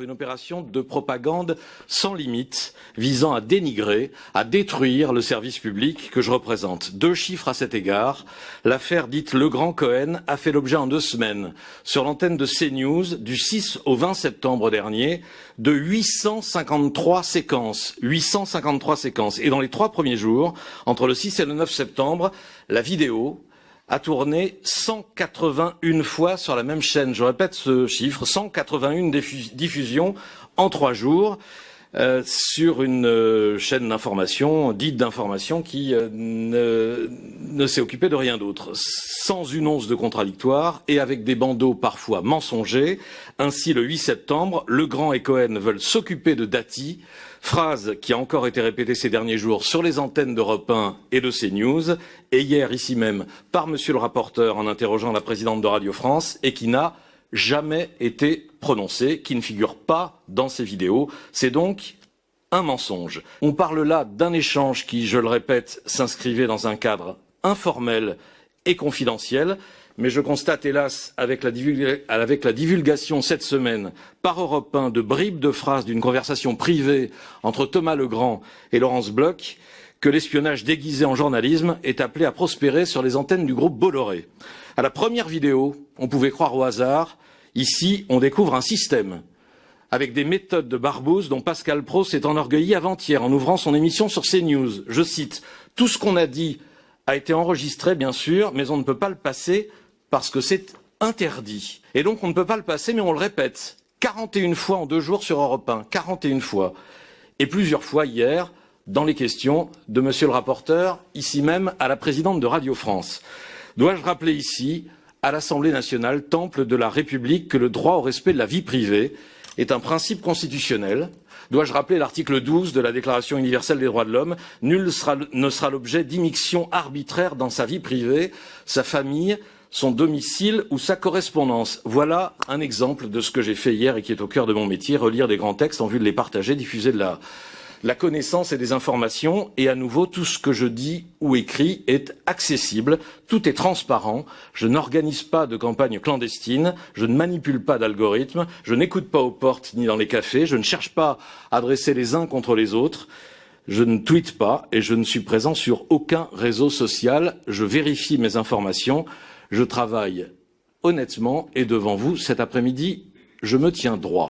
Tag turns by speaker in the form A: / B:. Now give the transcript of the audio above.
A: une opération de propagande sans limite visant à dénigrer, à détruire le service public que je représente. 2 chiffres à cet égard. L'affaire dite Legrand-Cohen a fait l'objet en 2 semaines, sur l'antenne de CNews, du 6 au 20 septembre dernier, de 853 séquences. 853 séquences. Et dans les 3 premiers jours, entre le 6 et le 9 septembre, la vidéo a tourné 181 fois sur la même chaîne. Je répète ce chiffre, 181 diffusions en 3 jours sur une chaîne d'information, dite d'information, qui ne s'est occupée de rien d'autre, sans une once de contradictoire et avec des bandeaux parfois mensongers. Ainsi, le 8 septembre, Legrand et Cohen veulent s'occuper de Dati, phrase qui a encore été répétée ces derniers jours sur les antennes d'Europe 1 et de CNews, et hier ici même par monsieur le rapporteur en interrogeant la présidente de Radio France, et qui n'a jamais été prononcée, qui ne figure pas dans ces vidéos. C'est donc un mensonge. On parle là d'un échange qui, je le répète, s'inscrivait dans un cadre informel et confidentiel. Mais je constate, hélas, avec la divulgation cette semaine par Europe 1 de bribes de phrases d'une conversation privée entre Thomas Legrand et Laurence Bloch, que l'espionnage déguisé en journalisme est appelé à prospérer sur les antennes du groupe Bolloré. À la première vidéo, on pouvait croire au hasard. Ici, on découvre un système, avec des méthodes de barbouze dont Pascal Praud s'est enorgueilli avant-hier en ouvrant son émission sur CNews. Je cite, « Tout ce qu'on a dit a été enregistré, bien sûr, mais on ne peut pas le passer parce que c'est interdit. Et donc on ne peut pas le passer, mais on le répète. 41 fois en 2 jours sur Europe 1, 41 fois. Et plusieurs fois hier, dans les questions de monsieur le rapporteur, ici même à la présidente de Radio France. Dois-je rappeler ici, à l'Assemblée nationale, temple de la République, que le droit au respect de la vie privée est un principe constitutionnel? Dois-je rappeler l'article 12 de la Déclaration universelle des droits de l'homme? Nul ne sera l'objet d'immixtion arbitraire dans sa vie privée, sa famille, son domicile ou sa correspondance. Voilà un exemple de ce que j'ai fait hier et qui est au cœur de mon métier, relire des grands textes en vue de les partager, diffuser de la connaissance et des informations. Et à nouveau, tout ce que je dis ou écris est accessible, tout est transparent. Je n'organise pas de campagne clandestine, je ne manipule pas d'algorithmes, je n'écoute pas aux portes ni dans les cafés, je ne cherche pas à dresser les uns contre les autres. Je ne tweete pas et je ne suis présent sur aucun réseau social. Je vérifie mes informations. Je travaille honnêtement et devant vous cet après-midi, je me tiens droit.